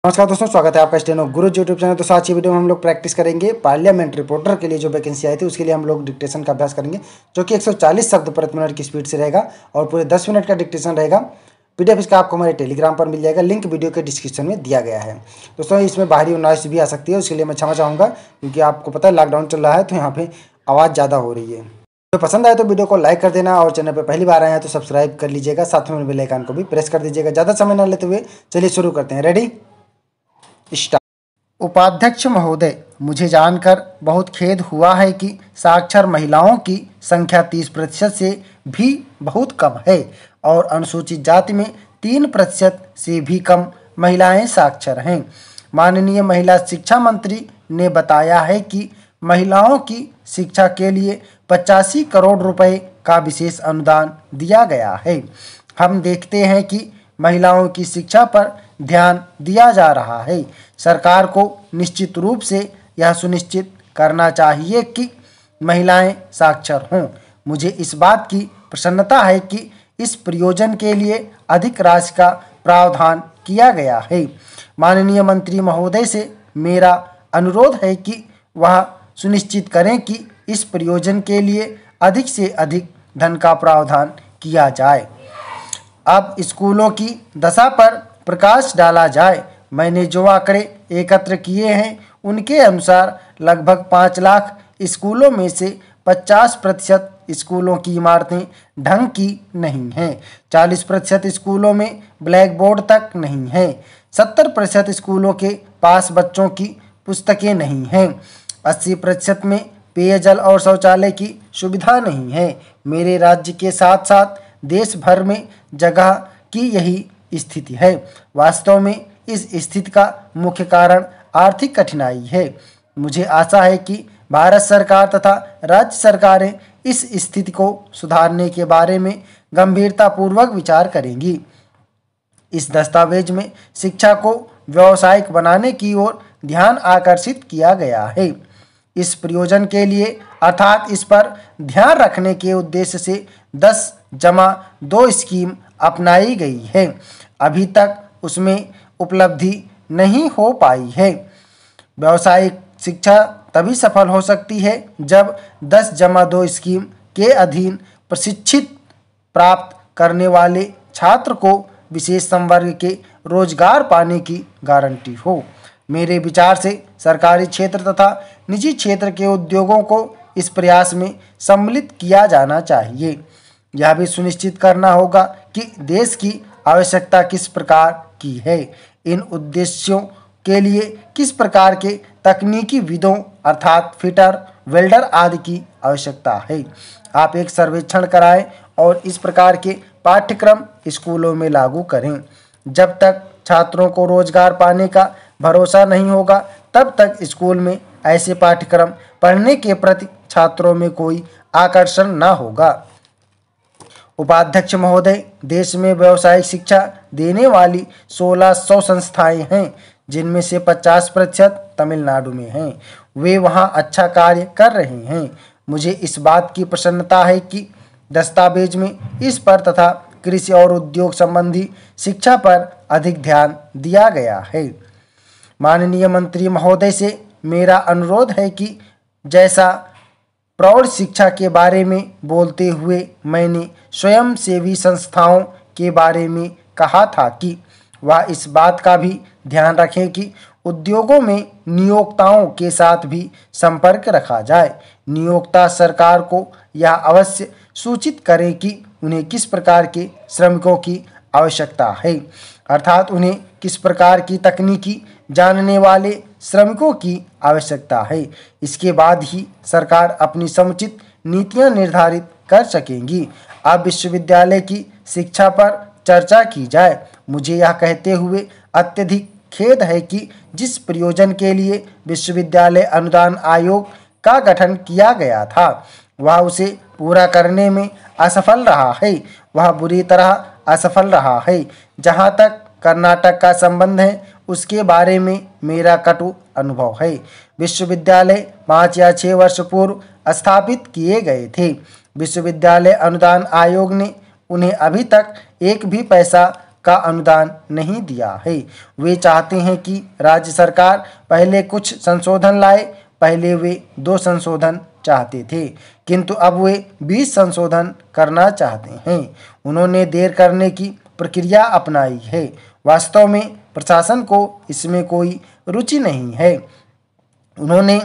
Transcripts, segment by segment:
नमस्कार दोस्तों, स्वागत है आपका स्टेनो गुरु यूट्यूब चैनल। तो आज की वीडियो में हम लोग प्रैक्टिस करेंगे पार्लियामेंट रिपोर्टर के लिए जो वैकेंसी आई थी उसके लिए हम लोग डिक्टेशन का अभ्यास करेंगे, जो कि 140 शब्द प्रति मिनट की स्पीड से रहेगा और पूरे 10 मिनट का डिक्टेशन रहेगा। पीडीएफ इसका आपको हमारे टेलीग्राम पर मिल जाएगा, लिंक वीडियो के डिस्क्रिप्शन में दिया गया है। दोस्तों इसमें बाहरी नॉइस भी आ सकती है, उसके लिए मैं क्षमा चाहूँगा, क्योंकि आपको पता है लॉकडाउन चल रहा है तो यहाँ पर आवाज़ ज़्यादा हो रही है। तो पसंद आए तो वीडियो को लाइक कर देना और चैनल पर पहली बार आए हैं तो सब्सक्राइब कर लीजिएगा, साथ में बेल आइकन को भी प्रेस कर दीजिएगा। ज़्यादा समय न लेते हुए चलिए शुरू करते हैं। Ready start. उपाध्यक्ष महोदय, मुझे जानकर बहुत खेद हुआ है कि साक्षर महिलाओं की संख्या 30% से भी बहुत कम है और अनुसूचित जाति में 3% से भी कम महिलाएं साक्षर हैं। माननीय महिला शिक्षा मंत्री ने बताया है कि महिलाओं की शिक्षा के लिए 85 करोड़ रुपए का विशेष अनुदान दिया गया है। हम देखते हैं कि महिलाओं की शिक्षा पर ध्यान दिया जा रहा है। सरकार को निश्चित रूप से यह सुनिश्चित करना चाहिए कि महिलाएं साक्षर हों। मुझे इस बात की प्रसन्नता है कि इस प्रयोजन के लिए अधिक राशि का प्रावधान किया गया है। माननीय मंत्री महोदय से मेरा अनुरोध है कि वह सुनिश्चित करें कि इस प्रयोजन के लिए अधिक से अधिक धन का प्रावधान किया जाए। अब स्कूलों की दशा पर प्रकाश डाला जाए। मैंने जो आंकड़े एकत्र किए हैं उनके अनुसार लगभग 5 लाख स्कूलों में से 50% स्कूलों की इमारतें ढंग की नहीं हैं, 40% स्कूलों में ब्लैक बोर्ड तक नहीं है, 70% स्कूलों के पास बच्चों की पुस्तकें नहीं हैं, 80% में पेयजल और शौचालय की सुविधा नहीं है। मेरे राज्य के साथ साथ देश भर में जगह की यही स्थिति है। वास्तव में इस स्थिति का मुख्य कारण आर्थिक कठिनाई है। मुझे आशा है कि भारत सरकार तथा राज्य सरकारें इस स्थिति को सुधारने के बारे में गंभीरतापूर्वक विचार करेंगी। इस दस्तावेज में शिक्षा को व्यावसायिक बनाने की ओर ध्यान आकर्षित किया गया है। इस प्रयोजन के लिए अर्थात इस पर ध्यान रखने के उद्देश्य से 10+2 स्कीम अपनाई गई है। अभी तक उसमें उपलब्धि नहीं हो पाई है। व्यावसायिक शिक्षा तभी सफल हो सकती है जब 10+2 स्कीम के अधीन प्रशिक्षित प्राप्त करने वाले छात्र को विशेष संवर्ग के रोजगार पाने की गारंटी हो। मेरे विचार से सरकारी क्षेत्र तथा निजी क्षेत्र के उद्योगों को इस प्रयास में सम्मिलित किया जाना चाहिए। यह भी सुनिश्चित करना होगा कि देश की आवश्यकता किस प्रकार की है, इन उद्देश्यों के लिए किस प्रकार के तकनीकी विदों अर्थात फिटर, वेल्डर आदि की आवश्यकता है। आप एक सर्वेक्षण कराएं और इस प्रकार के पाठ्यक्रम स्कूलों में लागू करें। जब तक छात्रों को रोजगार पाने का भरोसा नहीं होगा तब तक स्कूल में ऐसे पाठ्यक्रम पढ़ने के प्रति छात्रों में कोई आकर्षण न होगा। उपाध्यक्ष महोदय, देश में व्यावसायिक शिक्षा देने वाली 1600 संस्थाएं हैं, जिनमें से 50% तमिलनाडु में हैं। वे वहां अच्छा कार्य कर रहे हैं। मुझे इस बात की प्रसन्नता है कि दस्तावेज में इस पर तथा कृषि और उद्योग संबंधी शिक्षा पर अधिक ध्यान दिया गया है। माननीय मंत्री महोदय से मेरा अनुरोध है कि जैसा प्रौढ़ शिक्षा के बारे में बोलते हुए मैंने स्वयंसेवी संस्थाओं के बारे में कहा था कि वह इस बात का भी ध्यान रखें कि उद्योगों में नियोक्ताओं के साथ भी संपर्क रखा जाए। नियोक्ता सरकार को यह अवश्य सूचित करें कि उन्हें किस प्रकार के श्रमिकों की आवश्यकता है, अर्थात उन्हें किस प्रकार की तकनीकी जानने वाले श्रमिकों की आवश्यकता है। इसके बाद ही सरकार अपनी समुचित नीतियां निर्धारित कर सकेंगी। अब विश्वविद्यालय की शिक्षा पर चर्चा की जाए। मुझे यह कहते हुए अत्यधिक खेद है कि जिस प्रयोजन के लिए विश्वविद्यालय अनुदान आयोग का गठन किया गया था वह उसे पूरा करने में असफल रहा है। वह बुरी तरह असफल रहा है। जहाँ तक कर्नाटक का संबंध है उसके बारे में मेरा कटु अनुभव है। विश्वविद्यालय 5 या 6 वर्ष पूर्व स्थापित किए गए थे। विश्वविद्यालय अनुदान आयोग ने उन्हें अभी तक एक भी पैसा का अनुदान नहीं दिया है। वे चाहते हैं कि राज्य सरकार पहले कुछ संशोधन लाए। पहले वे 2 संशोधन चाहते थे, किंतु अब वे 20 संशोधन करना चाहते हैं। उन्होंने देर करने की प्रक्रिया अपनाई है। वास्तव में प्रशासन को इसमें कोई रुचि नहीं है। उन्होंने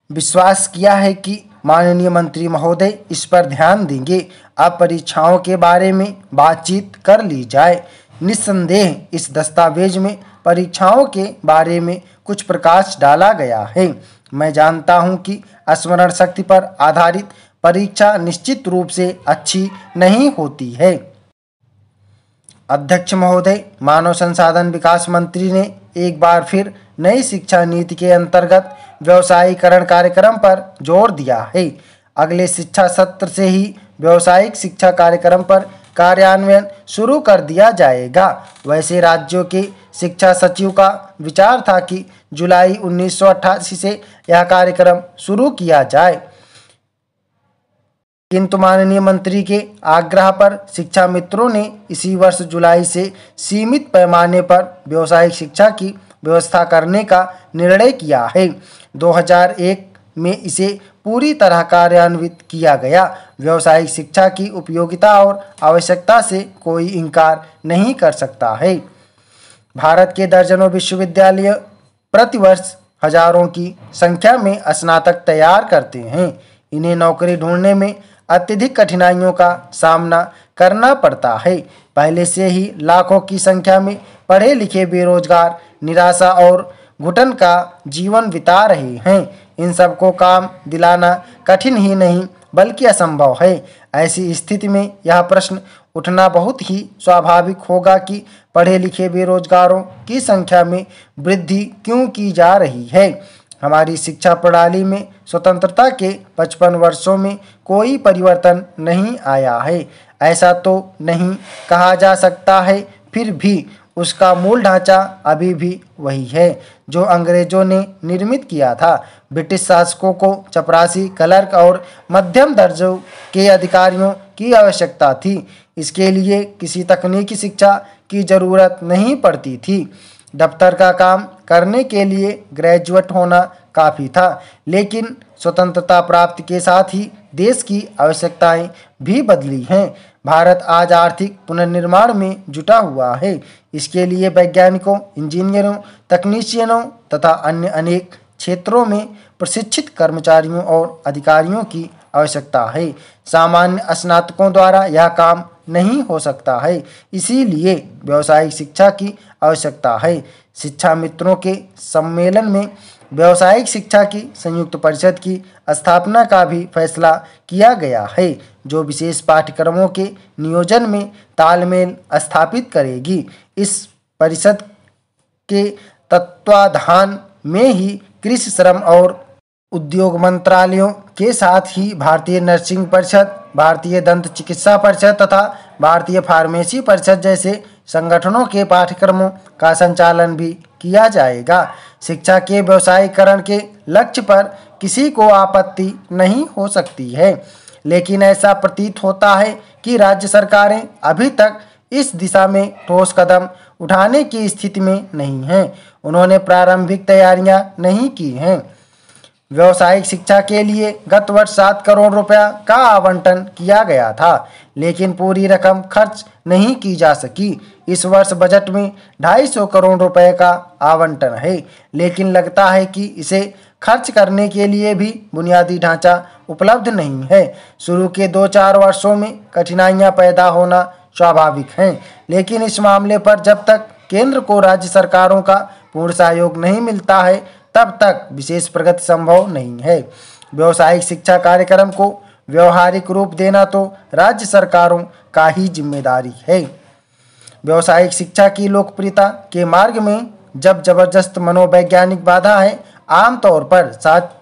विश्वास किया है कि माननीय मंत्री महोदय इस पर ध्यान देंगे। अब परीक्षाओं के बारे में बातचीत कर ली जाए। निस्संदेह इस दस्तावेज में परीक्षाओं के बारे में कुछ प्रकाश डाला गया है। मैं जानता हूं कि स्मरण शक्ति पर आधारित परीक्षा निश्चित रूप से अच्छी नहीं होती है। अध्यक्ष महोदय, मानव संसाधन विकास मंत्री ने एक बार फिर नई शिक्षा नीति के अंतर्गत व्यावसायीकरण कार्यक्रम पर जोर दिया है। अगले शिक्षा सत्र से ही व्यावसायिक शिक्षा कार्यक्रम पर कार्यान्वयन शुरू कर दिया जाएगा। वैसे राज्यों के शिक्षा सचिव का विचार था कि जुलाई 1988 से यह कार्यक्रम शुरू किया जाए, किंतु माननीय मंत्री के आग्रह पर शिक्षा मित्रों ने इसी वर्ष जुलाई से सीमित पैमाने पर व्यावसायिक शिक्षा की व्यवस्था करने का निर्णय किया है। 2001 में इसे पूरी तरह कार्यान्वित किया गया। व्यावसायिक शिक्षा की उपयोगिता और आवश्यकता से कोई इनकार नहीं कर सकता है। भारत के दर्जनों विश्वविद्यालय प्रतिवर्ष हजारों की संख्या में स्नातक तैयार करते हैं। इन्हें नौकरी ढूंढने में अत्यधिक कठिनाइयों का सामना करना पड़ता है। पहले से ही लाखों की संख्या में पढ़े लिखे बेरोजगार निराशा और घुटन का जीवन बिता रहे हैं। इन सबको काम दिलाना कठिन ही नहीं बल्कि असंभव है। ऐसी स्थिति में यह प्रश्न उठना बहुत ही स्वाभाविक होगा कि पढ़े लिखे बेरोजगारों की संख्या में वृद्धि क्यों की जा रही है। हमारी शिक्षा प्रणाली में स्वतंत्रता के 55 वर्षों में कोई परिवर्तन नहीं आया है, ऐसा तो नहीं कहा जा सकता है। फिर भी उसका मूल ढांचा अभी भी वही है जो अंग्रेजों ने निर्मित किया था। ब्रिटिश शासकों को चपरासी, क्लर्क और मध्यम दर्जों के अधिकारियों की आवश्यकता थी। इसके लिए किसी तकनीकी शिक्षा की जरूरत नहीं पड़ती थी। दफ्तर का काम करने के लिए ग्रेजुएट होना काफ़ी था। लेकिन स्वतंत्रता प्राप्ति के साथ ही देश की आवश्यकताएं भी बदली हैं। भारत आज आर्थिक पुनर्निर्माण में जुटा हुआ है। इसके लिए वैज्ञानिकों, इंजीनियरों, तकनीशियनों तथा अन्य अनेक क्षेत्रों में प्रशिक्षित कर्मचारियों और अधिकारियों की आवश्यकता है। सामान्य स्नातकों द्वारा यह काम नहीं हो सकता है। इसीलिए व्यावसायिक शिक्षा की आवश्यकता है। शिक्षा मित्रों के सम्मेलन में व्यावसायिक शिक्षा की संयुक्त परिषद की स्थापना का भी फैसला किया गया है, जो विशेष पाठ्यक्रमों के नियोजन में तालमेल स्थापित करेगी। इस परिषद के तत्वाधान में ही कृषि, श्रम और उद्योग मंत्रालयों के साथ ही भारतीय नर्सिंग परिषद, भारतीय दंत चिकित्सा परिषद तथा भारतीय फार्मेसी परिषद जैसे संगठनों के पाठ्यक्रमों का संचालन भी किया जाएगा। शिक्षा के व्यवसायीकरण के लक्ष्य पर किसी को आपत्ति नहीं हो सकती है, लेकिन ऐसा प्रतीत होता है कि राज्य सरकारें अभी तक इस दिशा में ठोस कदम उठाने की स्थिति में नहीं हैं। उन्होंने प्रारंभिक तैयारियां नहीं की हैं। व्यावसायिक शिक्षा के लिए गत वर्ष 7 करोड़ रुपया का आवंटन किया गया था, लेकिन पूरी रकम खर्च नहीं की जा सकी। इस वर्ष बजट में 250 करोड़ रुपए का आवंटन है, लेकिन लगता है कि इसे खर्च करने के लिए भी बुनियादी ढांचा उपलब्ध नहीं है। शुरू के 2-4 वर्षों में कठिनाइयां पैदा होना स्वाभाविक हैं, लेकिन इस मामले पर जब तक केंद्र को राज्य सरकारों का पूर्ण सहयोग नहीं मिलता है, तब तक विशेष प्रगति संभव नहीं है। व्यावसायिक शिक्षा कार्यक्रम को व्यवहारिक रूप देना तो राज्य सरकारों का ही जिम्मेदारी है। व्यावसायिक शिक्षा की लोकप्रियता के मार्ग में जब जबरदस्त मनोवैज्ञानिक बाधा है, आमतौर पर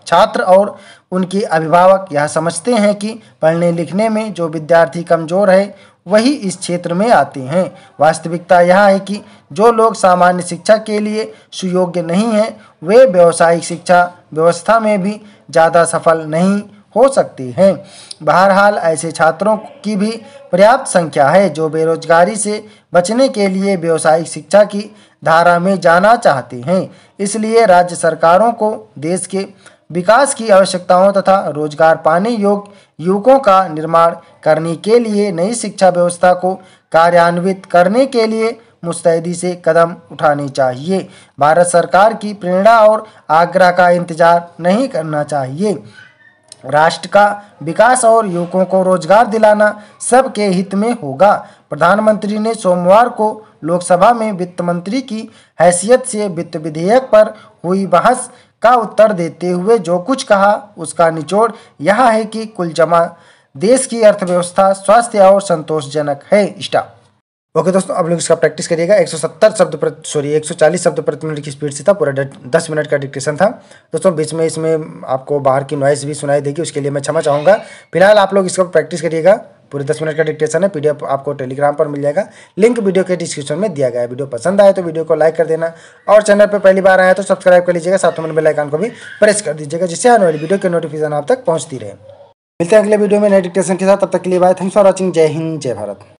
छात्र और उनके अभिभावक यह समझते हैं कि पढ़ने लिखने में जो विद्यार्थी कमजोर है वही इस क्षेत्र में आते हैं। वास्तविकता यह है कि जो लोग सामान्य शिक्षा के लिए सुयोग्य नहीं हैं, वे व्यावसायिक शिक्षा व्यवस्था में भी ज़्यादा सफल नहीं हो सकती हैं। बहरहाल ऐसे छात्रों की भी पर्याप्त संख्या है जो बेरोजगारी से बचने के लिए व्यावसायिक शिक्षा की धारा में जाना चाहते हैं। इसलिए राज्य सरकारों को देश के विकास की आवश्यकताओं तथा रोजगार पाने योग्य युवकों का निर्माण करने के लिए नई शिक्षा व्यवस्था को कार्यान्वित करने के लिए मुस्तैदी से कदम उठाने चाहिए। भारत सरकार की प्रेरणा और आग्रह का इंतजार नहीं करना चाहिए। राष्ट्र का विकास और युवकों को रोजगार दिलाना सबके हित में होगा। प्रधानमंत्री ने सोमवार को लोकसभा में वित्त मंत्री की हैसियत से वित्त विधेयक पर हुई बहस का उत्तर देते हुए जो कुछ कहा उसका निचोड़ यह है कि कुल जमा देश की अर्थव्यवस्था स्वस्थ और संतोषजनक है। स्टाफ ओके दोस्तों, आप लोग इसका प्रैक्टिस करिएगा। 140 शब्द प्रति मिनट की स्पीड से था। पूरा 10 मिनट का डिक्टेशन था दोस्तों। बीच में इसमें आपको बाहर की नॉइस भी सुनाई देगी, उसके लिए मैं क्षमा चाहूँगा। फिलहाल आप लोग इसका प्रैक्टिस करिएगा। पूरे 10 मिनट का डिक्टेशन है। PDF आपको टेलीग्राम पर मिल जाएगा, लिंक वीडियो के डिस्क्रिप्शन में दिया गया है। वीडियो पसंद आए तो वीडियो को लाइक कर देना और चैनल पर पहली बार आया तो सब्सक्राइब कर लीजिएगा। साथ में बेल आइकन को भी प्रेस कर दीजिएगा जिससे आने वाली वीडियो की नोटिफिकेशन आप तक पहुँचती रहे। मिलते हैं अगले वीडियो में नए डिक्टेशन के साथ। तब तक के लिए बाय। Thanks for watching. जय हिंद, जय भारत।